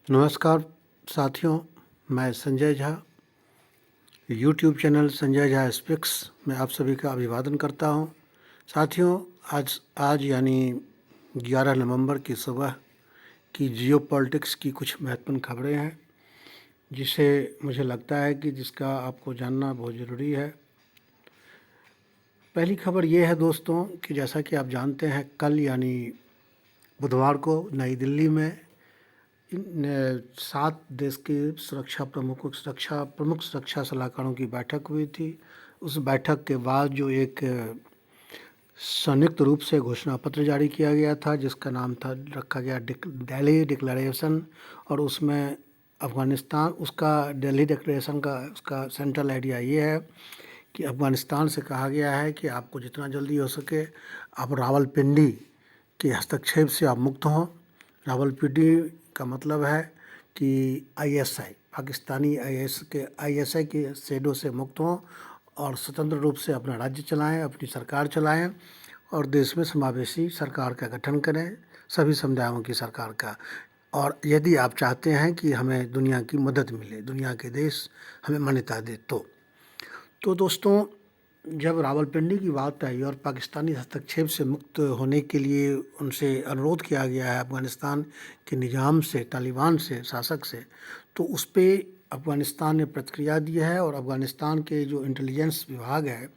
नमस्कार साथियों, मैं Sanjay Jha. YouTube channel Sanjay Jha speaks में आप सभी का अभिवादन करता हूं। साथियों, आज आज यानी 11 नवंबर की सुबह की जियोपॉलिटिक्स की कुछ महत्वपूर्ण खबरें हैं, जिसे मुझे लगता है कि जिसका आपको जानना बहुत ज़रूरी है। पहली खबर ये है दोस्तों कि जैसा कि आप जानते हैं, कल यानी बुधवार को नई दिल्ली में 7 देश के प्रमुख सुरक्षा सलाहकारों की बैठक हुई थी। उस बैठक के बाद जो एक संयुक्त रूप से घोषणा पत्र जारी किया गया था, जिसका नाम था रखा गया दिल्ली डिक्लेरेशन। और उसमें अफ़गानिस्तान उसका दिल्ली डिक्लेरेशन का उसका सेंट्रल आइडिया ये है कि अफ़गानिस्तान से कहा गया है कि आपको जितना जल्दी हो सके आप रावलपिंडी के हस्तक्षेप से आप मुक्त हों। रावलपिंडी का मतलब है कि आईएसआई पाकिस्तानी आईएसआई के शेडो से मुक्त हों और स्वतंत्र रूप से अपना राज्य चलाएं, अपनी सरकार चलाएं और देश में समावेशी सरकार का गठन करें, सभी समुदायों की सरकार का। और यदि आप चाहते हैं कि हमें दुनिया की मदद मिले, दुनिया के देश हमें मान्यता दे तो दोस्तों, जब रावलपिंडी की बात आई और पाकिस्तानी हस्तक्षेप से मुक्त होने के लिए उनसे अनुरोध किया गया है अफ़गानिस्तान के निज़ाम से, तालिबान से, शासक से, तो उस पर अफ़गानिस्तान ने प्रतिक्रिया दी है। और अफ़गानिस्तान के जो इंटेलिजेंस विभाग है,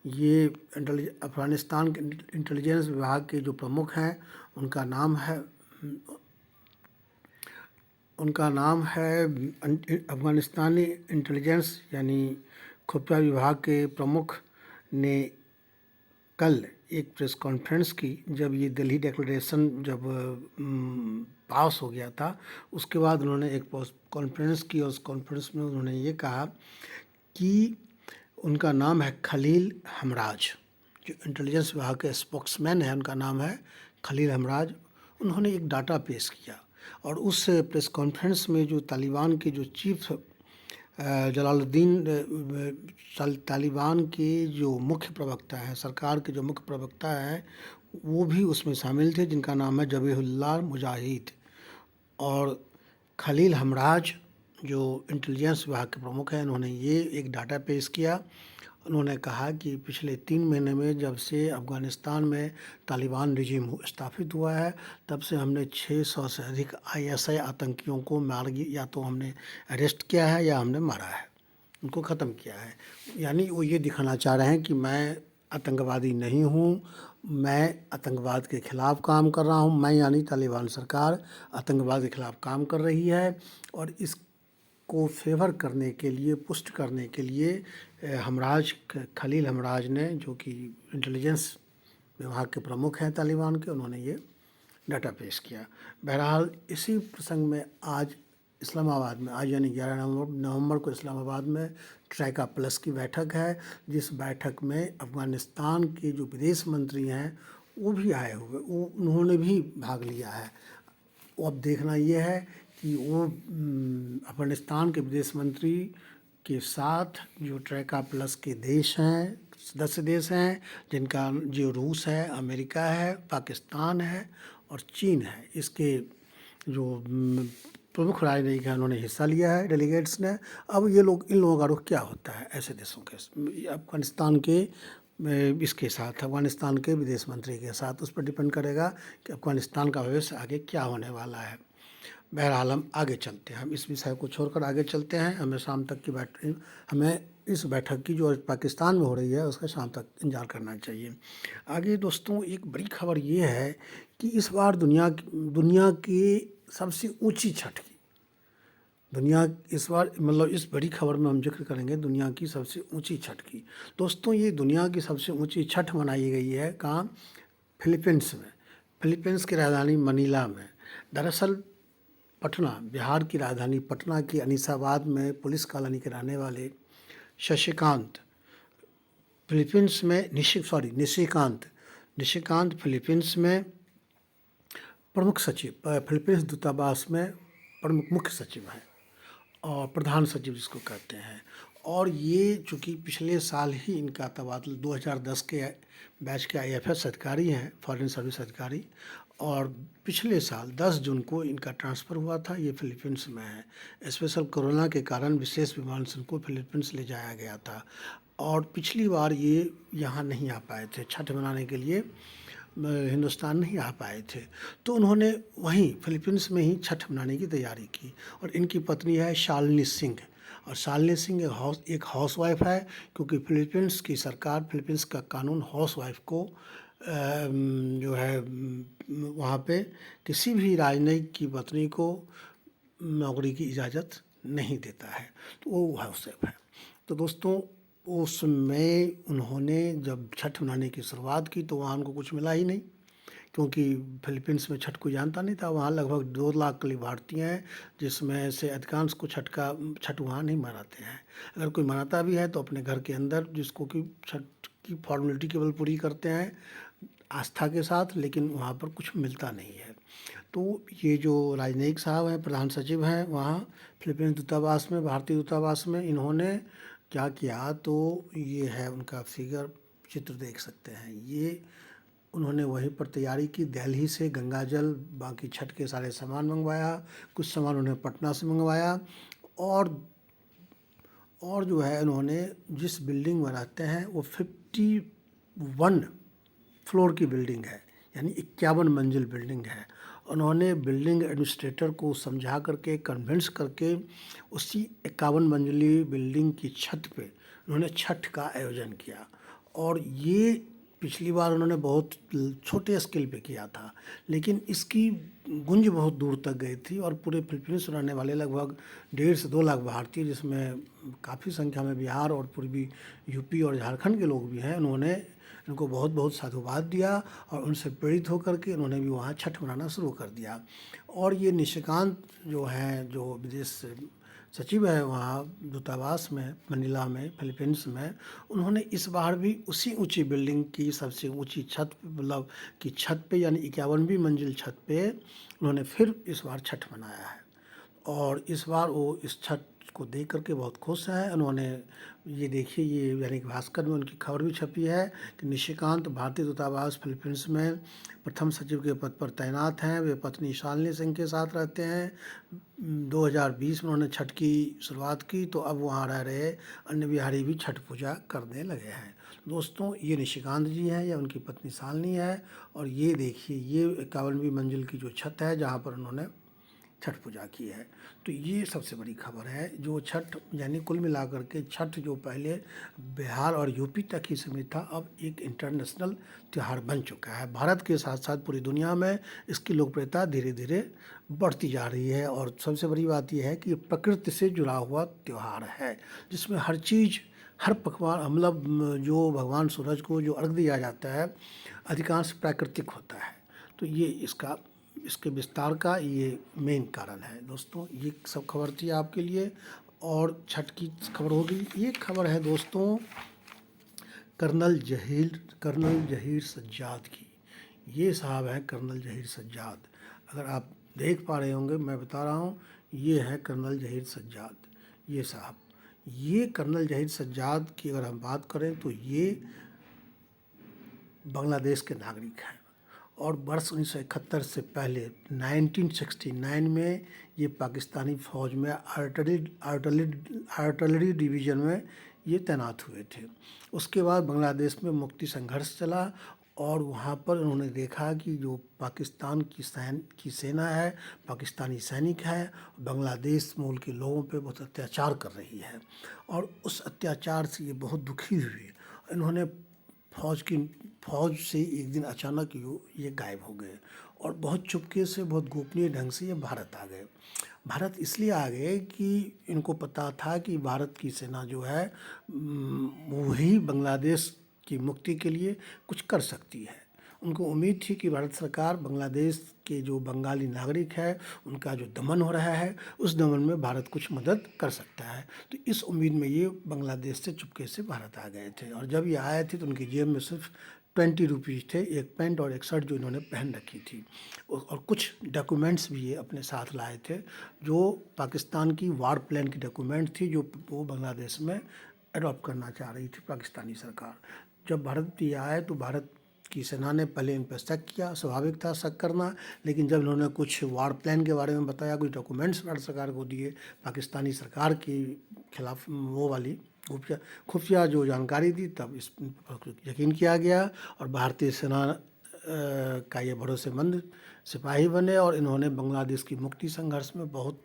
ये अफ़गानिस्तान के इंटेलिजेंस विभाग के जो प्रमुख हैं, उनका नाम है अफ़गानिस्तानी इंटेलिजेंस यानी खुफिया विभाग के प्रमुख ने कल एक प्रेस कॉन्फ्रेंस की। जब ये दिल्ली डिक्लेरेशन पास हो गया था, उसके बाद उन्होंने एक कॉन्फ्रेंस की और उस कॉन्फ्रेंस में उन्होंने ये कहा कि उनका नाम है खलील हमराज, जो इंटेलिजेंस विभाग के स्पोक्समैन है, उनका नाम है खलील हमराज। उन्होंने एक डाटा पेश किया और उस प्रेस कॉन्फ्रेंस में जो तालिबान के जो चीफ जलालुद्दीन तालिबान के जो मुख्य प्रवक्ता हैं, सरकार के जो मुख्य प्रवक्ता हैं, वो भी उसमें शामिल थे, जिनका नाम है ज़बीहुल्लाह मुजाहिद। और खलील हमराज जो इंटेलिजेंस विभाग के प्रमुख हैं, उन्होंने ये एक डाटा पेश किया। उन्होंने कहा कि पिछले 3 महीने में जब से अफ़गानिस्तान में तालिबान रिजीम स्थापित हुआ है, तब से हमने 600 से अधिक आईएसआई आतंकियों को या तो हमने अरेस्ट किया है या हमने मारा है, उनको ख़त्म किया है। यानी वो ये दिखाना चाह रहे हैं कि मैं आतंकवादी नहीं हूँ, मैं आतंकवाद के ख़िलाफ़ काम कर रहा हूँ। मैं यानी तालिबान सरकार आतंकवाद के ख़िलाफ़ काम कर रही है और को फेवर करने के लिए, पुष्ट करने के लिए खलील हमराज ने, जो कि इंटेलिजेंस विभाग के प्रमुख हैं तालिबान के, उन्होंने ये डाटा पेश किया। बहरहाल इसी प्रसंग में आज इस्लामाबाद में, आज यानी 11 नवंबर को इस्लामाबाद में ट्रैका प्लस की बैठक है, जिस बैठक में अफ़गानिस्तान के जो विदेश मंत्री हैं वो भी आए हुए, उन्होंने भी भाग लिया है। वो अब देखना ये है कि वो अफ़गानिस्तान के विदेश मंत्री के साथ जो ट्रैका प्लस के देश हैं, सदस्य देश हैं, जिनका जो रूस है, अमेरिका है, पाकिस्तान है और चीन है, इसके जो प्रमुख राजनयिक हैं, उन्होंने हिस्सा लिया है, डेलीगेट्स ने। अब इन लोगों का रुख क्या होता है ऐसे देशों के, अफ़गानिस्तान के इसके साथ, अफ़गानिस्तान के विदेश मंत्री के साथ, उस पर डिपेंड करेगा कि अफ़गानिस्तान का भविष्य आगे क्या होने वाला है। बहरहाल हम आगे चलते हैं, हम इस विषय को छोड़कर आगे चलते हैं। हमें इस बैठक की जो पाकिस्तान में हो रही है उसका शाम तक इंतजार करना चाहिए। आगे दोस्तों, एक बड़ी खबर ये है कि इस बार दुनिया की सबसे ऊंची छठ की इस बार मतलब इस बड़ी खबर में हम जिक्र करेंगे दुनिया की सबसे ऊंची छठ की। दोस्तों, ये दुनिया की सबसे ऊंची छठ मनाई गई है कहाँ? फिलीपींस में, फिलीपींस की राजधानी मनीला में। दरअसल पटना, बिहार की राजधानी पटना की अनीसाबाद में पुलिस कॉलोनी के रहने वाले शशिकांत फिलीपींस में निशिकांत फिलीपींस में प्रमुख सचिव, फिलीपींस दूतावास में प्रमुख मुख्य सचिव हैं और प्रधान सचिव जिसको कहते हैं। और ये चूँकि पिछले साल ही इनका तबादला 2010 के बैच के आईएफएस अधिकारी हैं, फॉरेन सर्विस अधिकारी, और पिछले साल 10 जून को इनका ट्रांसफ़र हुआ था। ये फिलीपींस में है। स्पेशल कोरोना के कारण विशेष विमान से इनको फिलीपींस ले जाया गया था और पिछली बार ये यहाँ नहीं आ पाए थे छठ मनाने के लिए, हिंदुस्तान नहीं आ पाए थे, तो उन्होंने वहीं फिलीपींस में ही छठ मनाने की तैयारी की। और इनकी पत्नी है शालिनी सिंह, और शालिनी सिंह एक हाउसवाइफ है, क्योंकि फिलीपींस की सरकार, फिलीपींस का कानून हाउसवाइफ को जो है वहाँ पे किसी भी राजनयिक की पत्नी को नौकरी की इजाज़त नहीं देता है, तो वो हाउसवाइफ है। तो दोस्तों, उसमें उन्होंने जब छठ मनाने की शुरुआत की तो वहाँ उनको कुछ मिला ही नहीं, क्योंकि फिलीपींस में छठ कोई जानता नहीं था। वहाँ लगभग 2 लाख करीब भारतीय हैं, जिसमें से अधिकांश को छठ वहाँ नहीं मनाते हैं। अगर कोई मनाता भी है तो अपने घर के अंदर, जिसको कि छठ की फॉर्मेलिटी केवल पूरी करते हैं आस्था के साथ, लेकिन वहाँ पर कुछ मिलता नहीं है। तो ये जो राजनयिक साहब हैं, प्रधान सचिव हैं वहाँ फिलीपींस दूतावास में, भारतीय दूतावास में, इन्होंने क्या किया, तो ये है उनका फिगर, चित्र देख सकते हैं। ये उन्होंने वहीं पर तैयारी की, दिल्ली से गंगाजल, बाकी छठ के सारे सामान मंगवाया, कुछ सामान उन्होंने पटना से मंगवाया, और जो है उन्होंने जिस बिल्डिंग में रहते हैं वो 51 फ्लोर की बिल्डिंग है, यानी 51 मंजिल बिल्डिंग है। उन्होंने बिल्डिंग एडमिनिस्ट्रेटर को समझा करके, कन्विंस करके, उसी 51 मंजिली बिल्डिंग की छत पे उन्होंने छठ का आयोजन किया। और ये पिछली बार उन्होंने बहुत छोटे स्केल पे किया था, लेकिन इसकी गूंज बहुत दूर तक गई थी और पूरे फिलीपींस रहने वाले लगभग 1.5 से 2 लाख भारतीय, जिसमें काफ़ी संख्या में बिहार और पूर्वी यूपी और झारखंड के लोग भी हैं, उन्होंने इनको बहुत बहुत साधुवाद दिया और उनसे प्रेरित होकर के उन्होंने भी वहाँ छठ मनाना शुरू कर दिया। और ये निशिकांत जो हैं, जो विदेश सचिव है वहाँ दूतावास में मनीला में, फिलीपींस में, उन्होंने इस बार भी उसी ऊंची बिल्डिंग की सबसे ऊंची छत, मतलब कि छत पे, यानी 51वीं मंजिल छत पे उन्होंने फिर इस बार छठ मनाया है। और इस बार वो इस छठ को देख करके बहुत खुश हैं। उन्होंने, ये देखिए, ये दैनिक भास्कर में उनकी खबर भी छपी है कि निशिकांत भारतीय दूतावास फिलीपींस में प्रथम सचिव के पद पर तैनात हैं। वे पत्नी शालिनी सिंह के साथ रहते हैं। 2020 में उन्होंने छठ की शुरुआत की, तो अब वहाँ रह रहे अन्य बिहारी भी छठ पूजा करने लगे हैं। दोस्तों, ये निशिकांत जी हैं, या उनकी पत्नी शालिनी है, और ये देखिए, ये 51वीं मंजिल की जो छत है जहाँ पर उन्होंने छठ पूजा की है। तो ये सबसे बड़ी खबर है, जो छठ, यानी कुल मिलाकर के छठ जो पहले बिहार और यूपी तक ही सीमित था, अब एक इंटरनेशनल त्यौहार बन चुका है। भारत के साथ साथ पूरी दुनिया में इसकी लोकप्रियता धीरे धीरे बढ़ती जा रही है। और सबसे बड़ी बात यह है कि प्रकृति से जुड़ा हुआ त्यौहार है, जिसमें हर चीज़, हर पकवान, मतलब जो भगवान सूरज को जो अर्घ दिया जाता है, अधिकांश प्राकृतिक होता है। तो ये इसके विस्तार का ये मेन कारण है। दोस्तों, ये सब खबर थी आपके लिए, और छठ की खबर होगी। ये खबर है दोस्तों कर्नल जहीर सज्जाद की। ये साहब हैं कर्नल जहीर सज्जाद। अगर आप देख पा रहे होंगे, मैं बता रहा हूँ, ये है कर्नल जहीर सज्जाद। ये साहब, ये कर्नल जहीर सज्जाद की अगर हम बात करें तो ये बांग्लादेश के नागरिक हैं, और वर्ष 1971 से पहले 1969 में ये पाकिस्तानी फ़ौज में आर्टिलरी डिवीज़न में ये तैनात हुए थे। उसके बाद बांग्लादेश में मुक्ति संघर्ष चला, और वहाँ पर उन्होंने देखा कि जो पाकिस्तान की सेना है, पाकिस्तानी सैनिक है, बांग्लादेश मूल के लोगों पे बहुत अत्याचार कर रही है, और उस अत्याचार से ये बहुत दुखी हुए। इन्होंने फौज से एक दिन अचानक ये गायब हो गए, और बहुत चुपके से, बहुत गोपनीय ढंग से ये भारत आ गए। भारत इसलिए आ गए कि इनको पता था कि भारत की सेना जो है वही बांग्लादेश की मुक्ति के लिए कुछ कर सकती है। उनको उम्मीद थी कि भारत सरकार बांग्लादेश के जो बंगाली नागरिक है, उनका जो दमन हो रहा है, उस दमन में भारत कुछ मदद कर सकता है। तो इस उम्मीद में ये बांग्लादेश से चुपके से भारत आ गए थे, और जब ये आए थे तो उनकी जेब में सिर्फ 20 रुपीज़ थे, एक पैंट और एक शर्ट जो इन्होंने पहन रखी थी, और कुछ डॉक्यूमेंट्स भी ये अपने साथ लाए थे, जो पाकिस्तान की वार प्लान की डॉक्यूमेंट थी, जो वो बांग्लादेश में अडॉप्ट करना चाह रही थी पाकिस्तानी सरकार। जब भारत ये आए तो भारत की सेना ने पहले इन पर शक किया, स्वाभाविक था शक करना, लेकिन जब इन्होंने कुछ वार प्लान के बारे में बताया, कुछ डॉक्यूमेंट्स भारत सरकार को दिए पाकिस्तानी सरकार के खिलाफ, वो वाली खुफिया खुफिया जो जानकारी दी, तब इस पर यकीन किया गया और भारतीय सेना का ये भरोसेमंद सिपाही बने और इन्होंने बांग्लादेश की मुक्ति संघर्ष में बहुत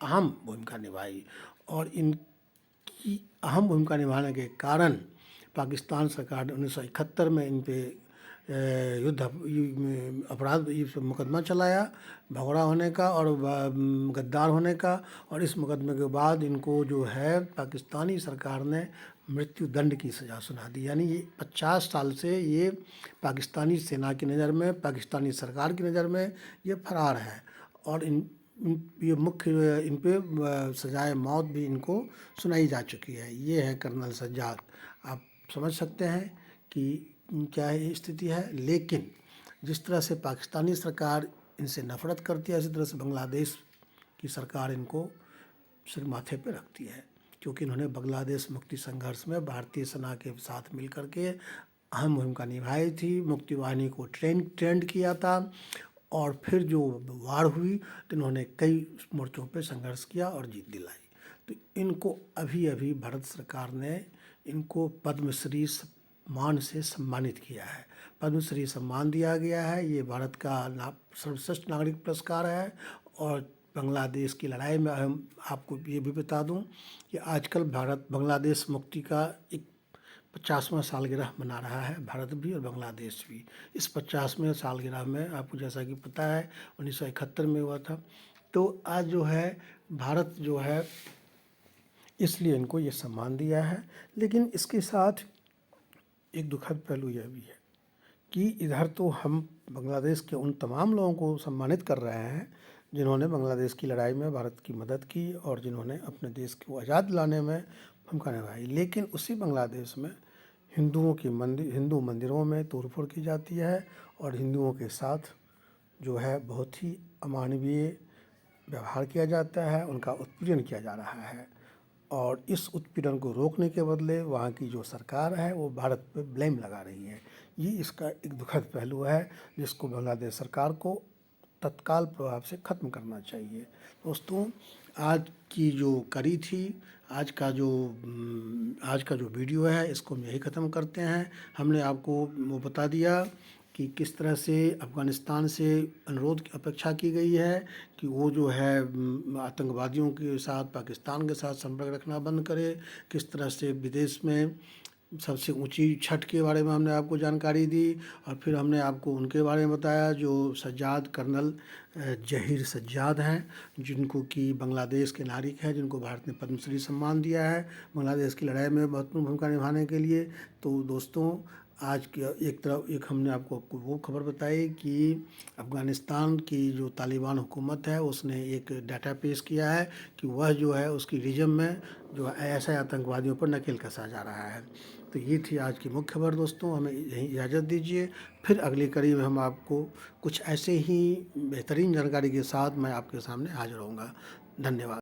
अहम भूमिका निभाई। और इनकी अहम भूमिका निभाने के कारण पाकिस्तान सरकार ने 1971 में इन पे युद्ध अपराध मुकदमा चलाया, भगोड़ा होने का और गद्दार होने का। और इस मुकदमे के बाद इनको जो है पाकिस्तानी सरकार ने मृत्यु दंड की सज़ा सुना दी। यानी ये 50 साल से ये पाकिस्तानी सेना की नज़र में, पाकिस्तानी सरकार की नज़र में ये फरार है और ये मुख्य इन पे सजाए मौत भी इनको सुनाई जा चुकी है। ये है कर्नल सज्जाद। आप समझ सकते हैं कि क्या ये स्थिति है। लेकिन जिस तरह से पाकिस्तानी सरकार इनसे नफ़रत करती है, इसी तरह से बांग्लादेश की सरकार इनको सिर माथे पे रखती है, क्योंकि इन्होंने बांग्लादेश मुक्ति संघर्ष में भारतीय सेना के साथ मिल करके अहम भूमिका निभाई थी, मुक्ति वाहिनी को ट्रेंड किया था। और फिर जो वार हुई तो इन्होंने कई मोर्चों पे संघर्ष किया और जीत दिलाई। तो इनको अभी अभी भारत सरकार ने इनको पद्मश्री सम्मान से सम्मानित किया है। पद्मश्री सम्मान दिया गया है। ये भारत का सर्वश्रेष्ठ नागरिक पुरस्कार है। और बांग्लादेश की लड़ाई में हम आपको ये भी बता दूं कि आजकल भारत बांग्लादेश मुक्ति का एक 50वां सालगिरह मना रहा है, भारत भी और बांग्लादेश भी। इस 50वें सालगिरह में आपको जैसा कि पता है 1971 में हुआ था। तो आज जो है भारत जो है इसलिए इनको ये सम्मान दिया है। लेकिन इसके साथ एक दुखद पहलू यह भी है कि इधर तो हम बांग्लादेश के उन तमाम लोगों को सम्मानित कर रहे हैं जिन्होंने बांग्लादेश की लड़ाई में भारत की मदद की और जिन्होंने अपने देश को आज़ाद लाने में भूमिका निभाई। लेकिन उसी बांग्लादेश में हिंदू मंदिरों में तोड़फोड़ की जाती है और हिंदुओं के साथ जो है बहुत ही अमानवीय व्यवहार किया जाता है, उनका उत्पीड़न किया जा रहा है। और इस उत्पीड़न को रोकने के बदले वहाँ की जो सरकार है वो भारत पे ब्लेम लगा रही है। ये इसका एक दुखद पहलू है जिसको बांग्लादेश सरकार को तत्काल प्रभाव से ख़त्म करना चाहिए। दोस्तों, आज की जो कड़ी थी, आज का जो वीडियो है, इसको हम यही ख़त्म करते हैं। हमने आपको वो बता दिया कि किस तरह से अफ़गानिस्तान से अनुरोध की अपेक्षा की गई है कि वो जो है आतंकवादियों के साथ, पाकिस्तान के साथ संपर्क रखना बंद करे। किस तरह से विदेश में सबसे ऊंची छत के बारे में हमने आपको जानकारी दी और फिर हमने आपको उनके बारे में बताया जो सज्जाद, कर्नल जहीर सज्जाद हैं, जिनको कि बांग्लादेश के नागरिक हैं, जिनको भारत ने पद्मश्री सम्मान दिया है बांग्लादेश की लड़ाई में महत्वपूर्ण भूमिका निभाने के लिए। तो दोस्तों, आज की एक हमने आपको वो खबर बताई कि अफ़गानिस्तान की जो तालिबान हुकूमत है उसने एक डाटा पेश किया है कि वह जो है उसकी रीजन में जो ऐसे आतंकवादियों पर नकेल कसा जा रहा है। तो ये थी आज की मुख्य खबर। दोस्तों, हमें यहीं इजाज़त दीजिए। फिर अगली कड़ी में हम आपको कुछ ऐसे ही बेहतरीन जानकारी के साथ मैं आपके सामने हाजिर होऊंगा। धन्यवाद।